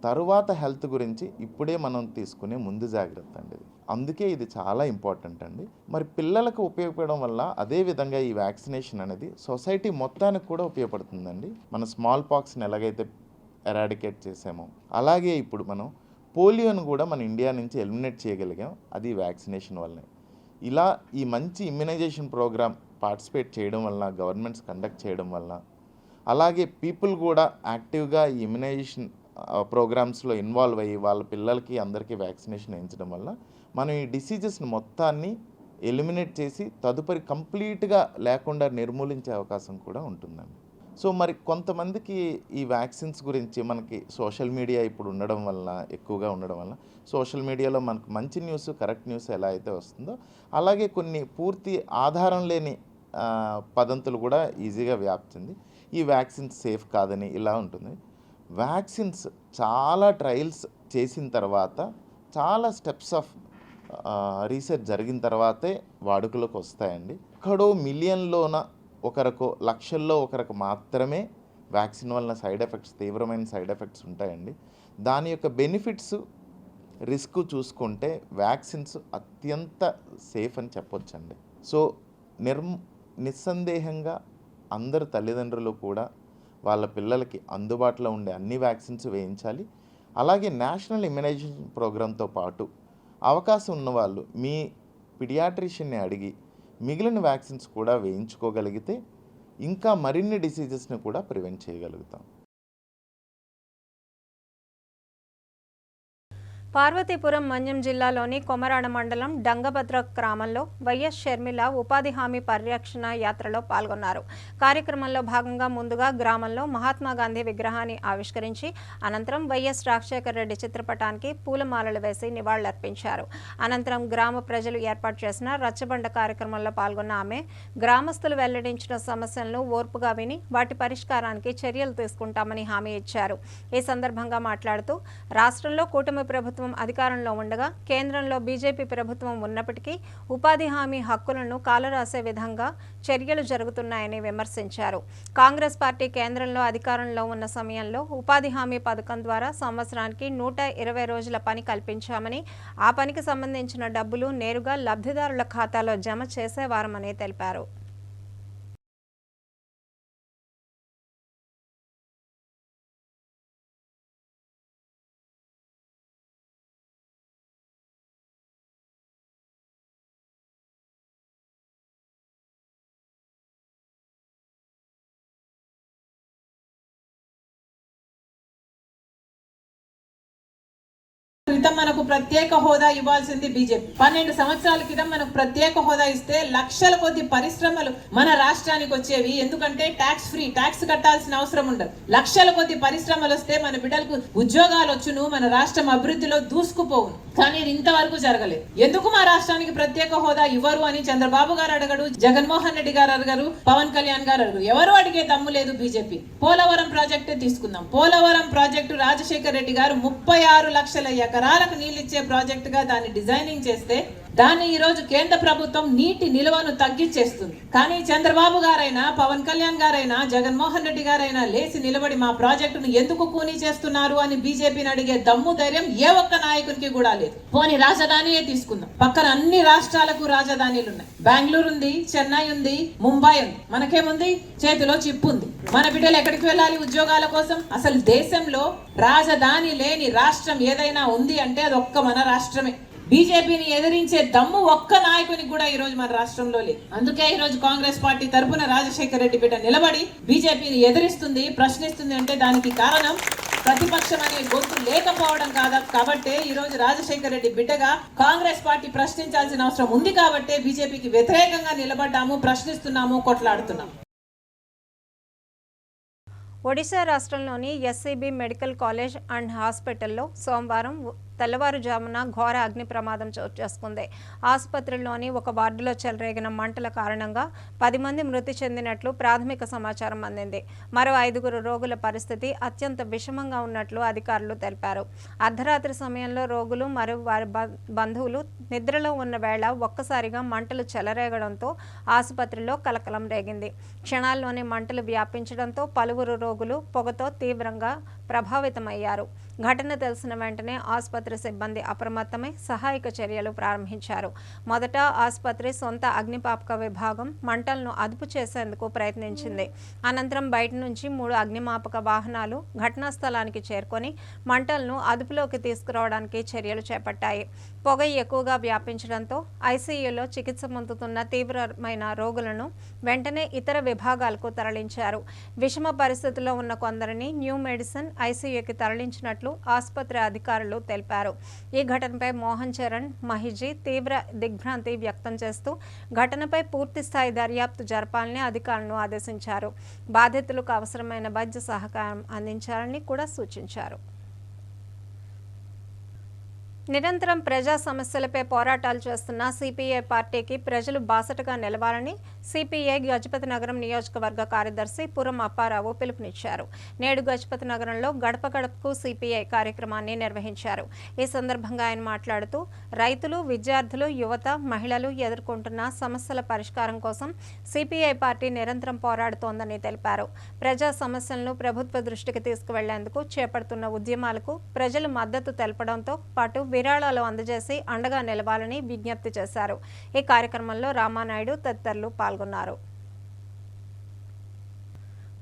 తరువాత హెల్త్ గురించి ఇప్పుడే మనం తీసుకునే ముందు జాగ్రత్త అండి ఇది. అందుకే ఇది చాలా ఇంపార్టెంట్ అండి. మరి పిల్లలకు ఉపయోగపడడం వల్ల అదేవిధంగా ఈ వ్యాక్సినేషన్ అనేది సొసైటీ మొత్తానికి కూడా ఉపయోగపడుతుందండి. మన స్మాల్ పాక్స్ని ఎలాగైతే ఎరాడికేట్ చేసామో అలాగే ఇప్పుడు మనం పోలియోను కూడా మన ఇండియా నుంచి ఎలిమినేట్ చేయగలిగాం. అది వ్యాక్సినేషన్ వల్లనే. ఇలా ఈ మంచి ఇమ్యునైజేషన్ ప్రోగ్రామ్ పార్టిసిపేట్ చేయడం వల్ల, గవర్నమెంట్స్ కండక్ట్ చేయడం వల్ల, అలాగే పీపుల్ కూడా యాక్టివ్గా ఈ ఇమ్యునైజేషన్ ప్రోగ్రామ్స్లో ఇన్వాల్వ్ అయ్యి వాళ్ళ పిల్లలకి అందరికీ వ్యాక్సినేషన్ వేయించడం వల్ల మనం ఈ డిసీజెస్ని మొత్తాన్ని ఎలిమినేట్ చేసి తదుపరి కంప్లీట్గా లేకుండా నిర్మూలించే అవకాశం కూడా ఉంటుందండి. సో మరి కొంతమందికి ఈ వ్యాక్సిన్స్ గురించి మనకి సోషల్ మీడియా ఇప్పుడు ఉండడం వల్ల ఎక్కువగా ఉండడం వల్ల సోషల్ మీడియాలో మనకు మంచి న్యూస్, కరెక్ట్ న్యూస్ ఎలా అయితే వస్తుందో అలాగే కొన్ని పూర్తి ఆధారం లేని పదంతులు కూడా ఈజీగా వ్యాప్తుంది. ఈ వ్యాక్సిన్స్ సేఫ్ కాదని ఇలా ఉంటుంది. వ్యాక్సిన్స్ చాలా ట్రయల్స్ చేసిన తర్వాత చాలా స్టెప్స్ ఆఫ్ రీసెర్చ్ జరిగిన తర్వాతే వాడుకలోకి వస్తాయండి. ఎక్కడో మిలియన్లోన ఒకరికో లక్షల్లో ఒకరికి మాత్రమే వ్యాక్సిన్ వలన సైడ్ ఎఫెక్ట్స్, తీవ్రమైన సైడ్ ఎఫెక్ట్స్ ఉంటాయండి. దాని యొక్క బెనిఫిట్స్ రిస్క్ చూసుకుంటే వ్యాక్సిన్స్ అత్యంత సేఫ్ అని చెప్పొచ్చండి. సో నిస్సందేహంగా అందరు తల్లిదండ్రులు కూడా వాళ్ళ పిల్లలకి అందుబాటులో ఉండే అన్ని వ్యాక్సిన్స్ వేయించాలి. అలాగే నేషనల్ ఇమ్యునైజేషన్ ప్రోగ్రాంతో పాటు అవకాశం ఉన్నవాళ్ళు మీ పీడియాట్రిషియన్ని అడిగి మిగిలిన వ్యాక్సిన్స్ కూడా వేయించుకోగలిగితే ఇంకా మరిన్ని డిసీజెస్ని కూడా ప్రివెంట్ చేయగలుగుతాం. పార్వతీపురం మన్యం జిల్లాలోని కొమరాడ మండలం డంగభద్ర గ్రామంలో వైఎస్ షర్మిల ఉపాధి హామీ పరిరక్షణ యాత్రలో పాల్గొన్నారు. కార్యక్రమంలో భాగంగా ముందుగా గ్రామంలో మహాత్మా గాంధీ విగ్రహాన్ని ఆవిష్కరించి అనంతరం వైఎస్ రాజశేఖర రెడ్డి చిత్రపటానికి పూలమాలలు వేసి నివాళులర్పించారు. అనంతరం గ్రామ ప్రజలు ఏర్పాటు చేసిన రచ్చబండ కార్యక్రమంలో పాల్గొన్న ఆమె గ్రామస్తులు వెల్లడించిన సమస్యలను ఓర్పుగా విని వాటి పరిష్కారానికి చర్యలు తీసుకుంటామని హామీ ఇచ్చారు. ఈ సందర్భంగా మాట్లాడుతూ రాష్ట్రంలో కూటమి ప్రభుత్వం అధికారంలో ఉండగా కేంద్రంలో బీజేపీ ప్రభుత్వం ఉన్నప్పటికీ ఉపాధి హామీ హక్కులను కాలరాసే విధంగా చర్యలు జరుగుతున్నాయని విమర్శించారు. కాంగ్రెస్ పార్టీ కేంద్రంలో అధికారంలో ఉన్న సమయంలో ఉపాధి హామీ పథకం ద్వారా సంవత్సరానికి 120 రోజుల పని కల్పించామని, ఆ పనికి సంబంధించిన డబ్బులు నేరుగా లబ్ధిదారుల ఖాతాలో జమ చేసేవారమని తెలిపారు. క్రితం మనకు ప్రత్యేక హోదా ఇవ్వాల్సింది బీజేపీ. 12 సంవత్సరాల క్రితం మనకు ప్రత్యేక హోదా ఇస్తే లక్షల కొద్ది పరిశ్రమలు మన రాష్ట్రానికి వచ్చేవి. ఎందుకంటే ట్యాక్స్ ఫ్రీ, ట్యాక్స్ కట్టాల్సిన అవసరం ఉండదు. లక్షల కొద్ది పరిశ్రమలు వస్తే మన బిడ్డలకు ఉద్యోగాలు వచ్చును, మన రాష్ట్రం అభివృద్ధిలో దూసుకుపోవును. కానీ ఇది ఇంతవరకు జరగలేదు. ఎందుకు మా రాష్ట్రానికి ప్రత్యేక హోదా ఇవ్వరు అని చంద్రబాబు గారు అడగడు, జగన్మోహన్ రెడ్డి గారు అడగరు, పవన్ కళ్యాణ్ గారు అడగరు. ఎవరు అడిగే దమ్ము లేదు బీజేపీ. పోలవరం ప్రాజెక్టు తీసుకుందాం. పోలవరం ప్రాజెక్టు రాజశేఖర్ రెడ్డి గారు 36 లక్షల ఎకరాలకు నీళ్ళిచ్చే ప్రాజెక్ట్ గా దాన్ని డిజైనింగ్ చేస్తే దాన్ని ఈ రోజు కేంద్ర ప్రభుత్వం నీటి నిల్వను తగ్గించేస్తుంది. కానీ చంద్రబాబు గారైనా, పవన్ కళ్యాణ్ గారైనా, జగన్మోహన్ రెడ్డి గారైనా లేచి నిలబడి మా ప్రాజెక్టును ఎందుకు కూనీ చేస్తున్నారు అని బీజేపీని అడిగే దమ్ము ధైర్యం ఏ ఒక్క నాయకునికి కూడా లేదు. పోనీ రాజధానియే తీసుకుందాం. పక్కన అన్ని రాష్ట్రాలకు రాజధానిలు ఉన్నాయి. బెంగళూరు ఉంది, చెన్నై ఉంది, ముంబై ఉంది. మనకేముంది? చేతిలో చిప్పు ఉంది. మన బిడ్డలు ఎక్కడికి వెళ్ళాలి ఉద్యోగాల కోసం? అసలు దేశంలో రాజధాని లేని రాష్ట్రం ఏదైనా ఉంది అంటే అది ఒక్క మన రాష్ట్రమే. బీజేపీని ఎదిరించే దమ్ము ఒక్క నాయకునికి కూడా ఈ రోజు మన రాష్ట్రంలో లేదు. అందుకే ఈ రోజు కాంగ్రెస్ పార్టీ తరఫున రాజశేఖర్ రెడ్డి బిడ్డ నిలబడి బీజేపీని ఎదిరిస్తుంది, ప్రశ్నిస్తుంది. అంటే దానికి కారణం ప్రతిపక్షం అనే గొంతు లేకపోవడం కాదా? కాబట్టే ఈ రోజు రాజశేఖర్ రెడ్డి బిడ్డగా కాంగ్రెస్ పార్టీ ప్రశ్నించాల్సిన అవసరం ఉంది. కాబట్టే బీజేపీకి వ్యతిరేకంగా నిలబడ్డాము, ప్రశ్నిస్తున్నాము, కొట్లాడుతున్నాము. ఒడిశా రాష్ట్రంలోని ఎస్సీబీ మెడికల్ కాలేజ్ అండ్ హాస్పిటల్లో సోమవారం తెల్లవారుజామున ఘోర అగ్ని ప్రమాదం చోటు చేసుకుంది. ఆసుపత్రిలోని ఒక వార్డులో చెలరేగిన మంటల కారణంగా 10 మంది మృతి చెందినట్లు ప్రాథమిక సమాచారం అందింది. మరో 5 రోగుల పరిస్థితి అత్యంత విషమంగా ఉన్నట్లు అధికారులు తెలిపారు. అర్ధరాత్రి సమయంలో రోగులు మరియు వారి బంధువులు నిద్రలో ఉన్న వేళ ఒక్కసారిగా మంటలు చెలరేగడంతో ఆసుపత్రిలో కలకలం రేగింది. క్షణాల్లోనే మంటలు వ్యాపించడంతో పలువురు రోగులు పొగతో తీవ్రంగా ప్రభావితమయ్యారు. ఘటన తెలిసిన వెంటనే ఆసుపత్రి సిబ్బంది అప్రమత్తమై సహాయక చర్యలు ప్రారంభించారు. మొదట ఆసుపత్రి సొంత అగ్నిమాపక విభాగం మంటలను అదుపు చేసేందుకు ప్రయత్నించింది. అనంతరం బయట నుంచి 3 అగ్నిమాపక వాహనాలు ఘటనా స్థలానికి చేరుకొని మంటలను అదుపులోకి తీసుకురావడానికి చర్యలు చేపట్టాయి. పొగ ఎక్కువగా వ్యాపించడంతో ఐసీయూలో చికిత్స పొందుతున్న తీవ్రమైన రోగులను వెంటనే ఇతర విభాగాలకు తరలించారు. విషమ పరిస్థితుల్లో ఉన్న కొందరిని న్యూ మెడిసిన్ ఐసీయూకి తరలించినట్లు ఆసుపత్రి అధికారులు తెలిపారు. ఈ ఘటనపై మోహన్ చరణ్ మహిజీ తీవ్ర దిగ్భ్రాంతి వ్యక్తం చేస్తూ ఘటనపై పూర్తి స్థాయి దర్యాప్తు జరపాలని అధికారులను ఆదేశించారు. బాధితులకు అవసరమైన వైద్య సహకారం అందించాలని కూడా సూచించారు. నిరంతరం ప్రజా సమస్యలపై పోరాటాలు చేస్తున్న సిపిఐ పార్టీకి ప్రజలు బాసటగా నిలవాలని సిపిఐ గజపతి నగరం నియోజకవర్గ కార్యదర్శి పురం అప్పారావు పిలుపునిచ్చారు. నేడు గజపతి నగరంలో గడప గడపకు సిపిఐ కార్యక్రమాన్ని నిర్వహించారు. ఈ సందర్భంగా ఆయన మాట్లాడుతూ రైతులు, విద్యార్థులు, యువత, మహిళలు ఎదుర్కొంటున్న సమస్యల పరిష్కారం కోసం సిపిఐ పార్టీ నిరంతరం పోరాడుతోందని తెలిపారు. ప్రజా సమస్యలను ప్రభుత్వ దృష్టికి తీసుకువెళ్లేందుకు చేపడుతున్న ఉద్యమాలకు ప్రజలు మద్దతు తెలపడంతో పాటు విరాళాలు అందజేసి అండగా నిలవాలని విజ్ఞప్తి చేశారు. ఈ కార్యక్రమంలో రామానాయుడు తదితరులు పాల్గొన్నారు.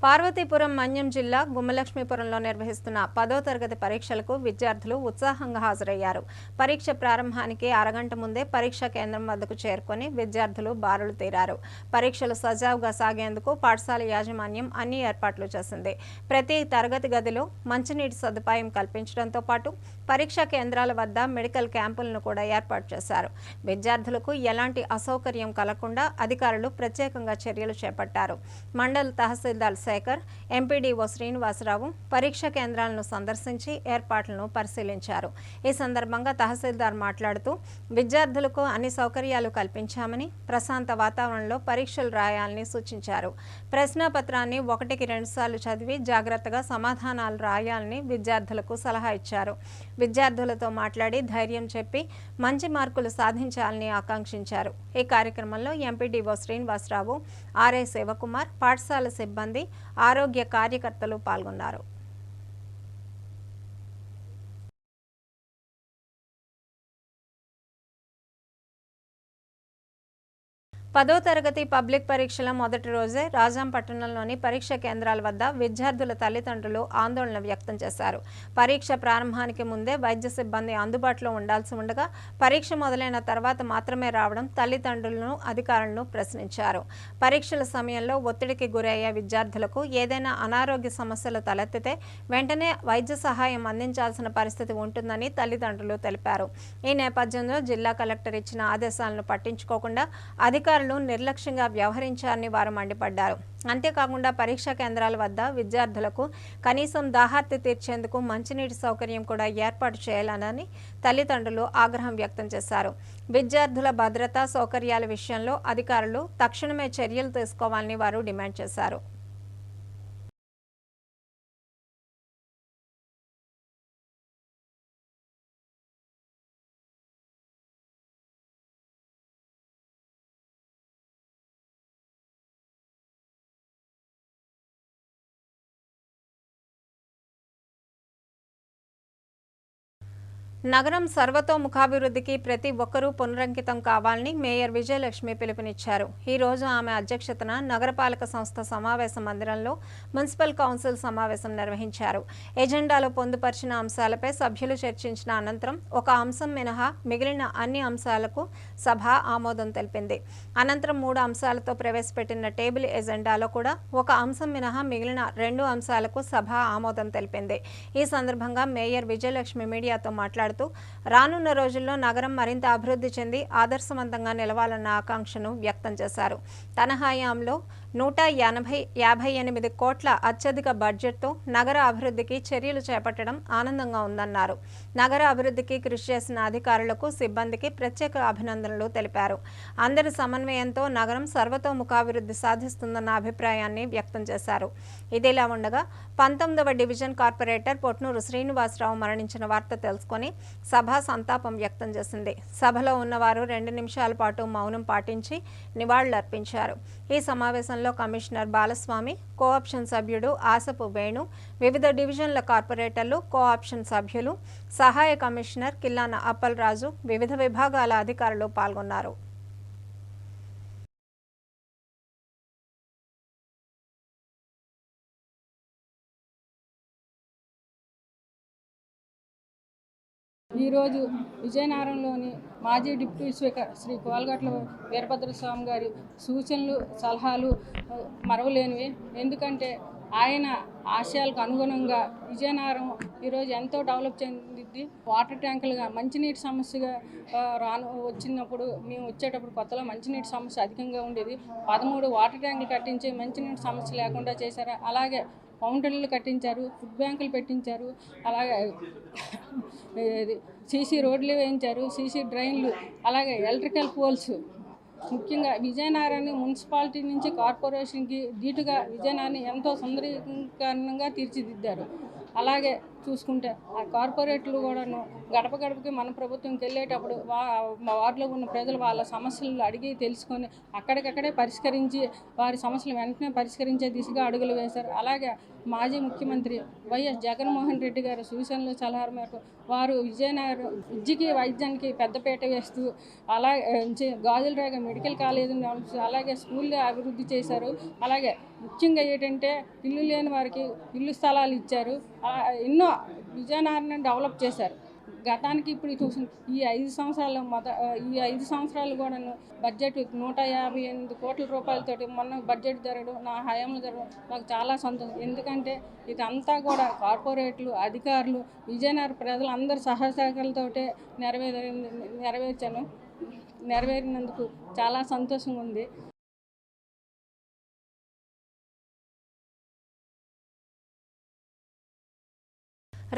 పార్వతీపురం మన్యం జిల్లా గుమ్మలక్ష్మీపురంలో నిర్వహిస్తున్న 10వ తరగతి పరీక్షలకు విద్యార్థులు ఉత్సాహంగా హాజరయ్యారు. పరీక్ష ప్రారంభానికి అరగంట ముందే పరీక్షా కేంద్రం వద్దకు చేరుకొని విద్యార్థులు బారులు తీరారు. పరీక్షలు సజావుగా సాగేందుకు పాఠశాల యాజమాన్యం అన్ని ఏర్పాట్లు చేసింది. ప్రతి తరగతి గదిలో మంచినీటి సదుపాయం కల్పించడంతో పాటు పరీక్షా కేంద్రాల వద్ద మెడికల్ క్యాంపులను కూడా ఏర్పాటు చేశారు. విద్యార్థులకు ఎలాంటి అసౌకర్యం కలగకుండా అధికారులు ప్రత్యేకంగా చర్యలు చేపట్టారు. మండల తహసీల్దార్ శేఖర్, ఎంపీడీఓ శ్రీనివాసరావు పరీక్షా కేంద్రాలను సందర్శించి ఏర్పాట్లను పరిశీలించారు. ఈ సందర్భంగా తహసీల్దార్ మాట్లాడుతూ విద్యార్థులకు అన్ని సౌకర్యాలు కల్పించామని, ప్రశాంత వాతావరణంలో పరీక్షలు రాయాలని సూచించారు. ప్రశ్నాపత్రాన్ని 1కి 2 సార్లు చదివి జాగ్రత్తగా సమాధానాలు రాయాలని విద్యార్థులకు సలహా ఇచ్చారు. విద్యార్థులతో మాట్లాడి ధైర్యం చెప్పి మంచి మార్కులు సాధించాలని ఆకాంక్షించారు. ఈ కార్యక్రమంలో ఎంపీడీఓ శ్రీనివాసరావు, ఆర్ఐ శివకుమార్, పాఠశాల సిబ్బంది, ఆరోగ్య కార్యకర్తలు పాల్గొన్నారు. 10వ తరగతి పబ్లిక్ పరీక్షల మొదటి రోజే రాజాం పట్టణంలోని పరీక్ష కేంద్రాల వద్ద విద్యార్థుల తల్లిదండ్రులు ఆందోళన వ్యక్తం చేశారు. పరీక్ష ప్రారంభానికి ముందే వైద్య సిబ్బంది అందుబాటులో ఉండాల్సి ఉండగా పరీక్ష మొదలైన తర్వాత మాత్రమే రావడం తల్లిదండ్రులను అధికారులను ప్రశ్నించారు. పరీక్షల సమయంలో ఒత్తిడికి గురయ్యే విద్యార్థులకు ఏదైనా అనారోగ్య సమస్యలు తలెత్తితే వెంటనే వైద్య సహాయం అందించాల్సిన పరిస్థితి ఉంటుందని తల్లిదండ్రులు తెలిపారు. ఈ నేపథ్యంలో జిల్లా కలెక్టర్ ఇచ్చిన ఆదేశాలను పట్టించుకోకుండా అధికారులు నిర్లక్ష్యంగా వ్యవహరించారని వారు మండిపడ్డారు. అంతేకాకుండా పరీక్షా కేంద్రాల వద్ద విద్యార్థులకు కనీసం దాహార్తి తీర్చేందుకు మంచినీటి సౌకర్యం కూడా ఏర్పాటు చేయాలని తల్లిదండ్రులు ఆగ్రహం వ్యక్తం చేశారు. విద్యార్థుల భద్రతా సౌకర్యాల విషయంలో అధికారులు తక్షణమే చర్యలు తీసుకోవాలని వారు డిమాండ్ చేశారు. నగరం సర్వతోముఖాభివృద్ధికి ప్రతి ఒక్కరూ పునరంకితం కావాలని మేయర్ విజయలక్ష్మి పిలుపునిచ్చారు. ఈ రోజు ఆమె అధ్యక్షతన నగరపాలక సంస్థ సమావేశ మందిరంలో మున్సిపల్ కౌన్సిల్ సమావేశం నిర్వహించారు. ఎజెండాలో పొందుపరిచిన అంశాలపై సభ్యులు చర్చించిన అనంతరం ఒక అంశం మినహా మిగిలిన అన్ని అంశాలకు సభ ఆమోదం తెలిపింది. అనంతరం 3 అంశాలతో ప్రవేశపెట్టిన టేబుల్ ఎజెండాలో కూడా ఒక అంశం మినహా మిగిలిన 2 అంశాలకు సభ ఆమోదం తెలిపింది. ఈ సందర్భంగా మేయర్ విజయలక్ష్మి మీడియాతో మాట్లాడుతూ రానున్న రోజుల్లో నగరం మరింత అభివృద్ధి చెంది ఆదర్శవంతంగా నిలవాలన్న ఆకాంక్షను వ్యక్తం చేశారు. తన హయాంలో 158 కోట్ల అత్యధిక బడ్జెట్తో నగర అభివృద్ధికి చర్యలు చేపట్టడం ఆనందంగా ఉందన్నారు. నగర అభివృద్ధికి కృషి చేసిన అధికారులకు సిబ్బందికి ప్రత్యేక అభినందనలు తెలిపారు. అందరి సమన్వయంతో నగరం సర్వతోముఖాభివృద్ధి సాధిస్తుందన్న అభిప్రాయాన్ని వ్యక్తం చేశారు. ఇదిలా ఉండగా 19వ డివిజన్ కార్పొరేటర్ పొట్నూరు శ్రీనివాసరావు మరణించిన వార్త తెలుసుకొని సభ సంతాపం వ్యక్తం చేసింది. సభలో ఉన్నవారు 2 నిమిషాల పాటు మౌనం పాటించి నివాళులర్పించారు. ఈ సమావేశంలో కమిషనర్ బాలస్వామి, కోఆప్షన్ సభ్యుడు ఆసపు వేణు, వివిధ డివిజన్ల కార్పొరేటర్లు, కోఆప్షన్ సభ్యులు, సహాయ కమిషనర్ కిల్లాన అప్పలరాజు, వివిధ విభాగాల అధికారులు పాల్గొన్నారు. ఈరోజు విజయనగరంలోని మాజీ డిప్యూటీ స్పీకర్ శ్రీ కోలగట్ల వీరభద్రస్వామి గారి సూచనలు సలహాలు మరవలేనివి. ఎందుకంటే ఆయన ఆశయాలకు అనుగుణంగా విజయనగరం ఈరోజు ఎంతో డెవలప్ చెందింది. వాటర్ ట్యాంకులుగా మంచినీటి సమస్యగా వచ్చినప్పుడు మేము వచ్చేటప్పుడు కొత్తలో మంచినీటి సమస్య అధికంగా ఉండేది. 13 వాటర్ ట్యాంకులు కట్టించి మంచినీటి సమస్య లేకుండా చేశారు. అలాగే ఫౌంటైన్లు కట్టించారు, ఫుడ్ బ్యాంకులు పెట్టించారు, అలాగే సీసీ రోడ్లు వేయించారు, సీసీ డ్రైన్లు, అలాగే ఎలక్ట్రికల్ పోల్స్. ముఖ్యంగా విజయనగరాన్ని మున్సిపాలిటీ నుంచి కార్పొరేషన్కి ధీటుగా విజయనగరాన్ని ఎంతో సుందరీకరణంగా తీర్చిదిద్దారు. అలాగే చూసుకుంటే ఆ కార్పొరేట్లు కూడాను గడప గడపకి మన ప్రభుత్వంకి వెళ్ళేటప్పుడు వార్డులో ఉన్న ప్రజలు వాళ్ళ సమస్యలు అడిగి తెలుసుకొని అక్కడికక్కడే పరిష్కరించి వారి సమస్యలు వెంటనే పరిష్కరించే దిశగా అడుగులు వేశారు. అలాగే మాజీ ముఖ్యమంత్రి వైఎస్ జగన్మోహన్ రెడ్డి గారు సూచనలు సలహాల మేరకు వారు విజయనగరం విద్యకి వైద్యానికి పెద్దపీట వేస్తూ అలాగే గాజులరేగ మెడికల్ కాలేజీని అలాగే స్కూళ్ళు అభివృద్ధి చేశారు. అలాగే ముఖ్యంగా ఏంటంటే ఇల్లు లేని వారికి ఇల్లు స్థలాలు ఇచ్చారు. ఎన్నో విజయనగరాన్ని డెవలప్ చేశారు. గతానికి ఇప్పుడు చూసిన ఈ 5 సంవత్సరాలు కూడా బడ్జెట్ 158 కోట్ల రూపాయలతోటి మొన్న బడ్జెట్ జరగడం, నా హయాంలో జరగడం నాకు చాలా సంతోషం. ఎందుకంటే ఇదంతా కూడా కార్పొరేట్లు, అధికారులు, విజయనగరం ప్రజలు అందరి సహకారాలతోటే నెరవేరినందుకు చాలా సంతోషంగా ఉంది.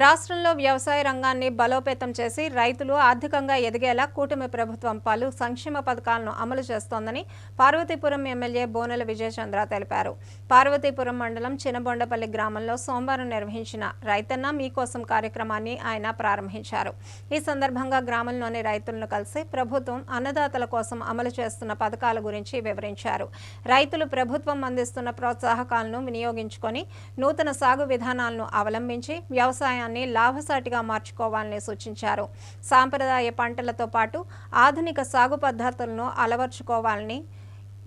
రాష్ట్రంలో వ్యవసాయ రంగాన్ని బలోపేతం చేసి రైతులు ఆర్థికంగా ఎదిగేలా కూటమి ప్రభుత్వం పలు సంక్షేమ పథకాలను అమలు చేస్తోందని పార్వతీపురం ఎమ్మెల్యే బోనెల విజయచంద్ర తెలిపారు. పార్వతీపురం మండలం చినబొండపల్లి గ్రామంలో సోమవారం నిర్వహించిన రైతన్న మీకోసం కార్యక్రమాన్ని ఆయన ప్రారంభించారు. ఈ సందర్భంగా గ్రామంలోని రైతులను కలిసి ప్రభుత్వం అన్నదాతల కోసం అమలు చేస్తున్న పథకాల గురించి వివరించారు. రైతులు ప్రభుత్వం అందిస్తున్న ప్రోత్సాహకాలను వినియోగించుకొని నూతన సాగు విధానాలను అవలంబించి వ్యవసాయ లాభసాటిగా మార్చుకోవాలని సూచించారు. సాంప్రదాయ పంటలతో పాటు ఆధునిక సాగు పద్ధతులను అలవర్చుకోవాలని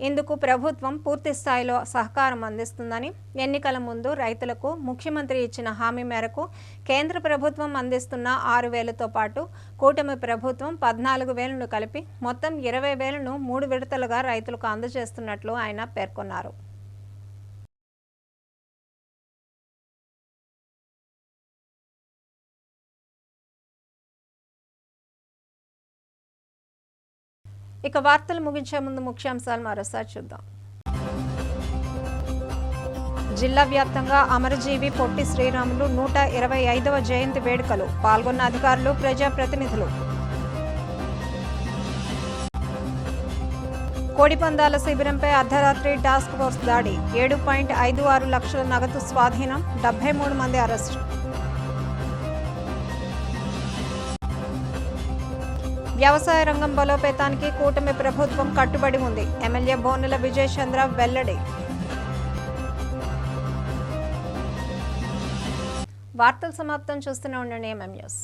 ఇందుకు ప్రభుత్వం పూర్తి స్థాయిలో సహకారం అందిస్తుందని, ఎన్నికల ముందు రైతులకు ముఖ్యమంత్రి ఇచ్చిన హామీ మేరకు కేంద్ర ప్రభుత్వం అందిస్తున్న 6,000తో పాటు కూటమి ప్రభుత్వం 14,000ను కలిపి మొత్తం 20,000ను 3 విడతలుగా రైతులకు అందజేస్తున్నట్లు ఆయన పేర్కొన్నారు. ఇక వార్తలు ముగించే ముందు ముఖ్యాంశాలు మరోసారి చూద్దాం. జిల్లా వ్యాప్తంగా అమరజీవి పొట్టి శ్రీరాములు 125వ జయంతి వేడుకలు, పాల్గొన్న అధికారులు, ప్రజాప్రతినిధులు. కోడిపందాల శిబిరంపై అర్ధరాత్రి టాస్క్ ఫోర్స్ దాడి, 7.56 లక్షల నగదు స్వాధీనం, 73 మంది అరెస్టు. వ్యవసాయ రంగం బలోపేతానికి కూటమి ప్రభుత్వం కట్టుబడి ఉంది. ఎమ్మెల్యే బోనెల విజయ్ చంద్ర వెల్లడి. వార్తలు సమాప్తం. చూస్తూనే ఉండండి MM న్యూస్.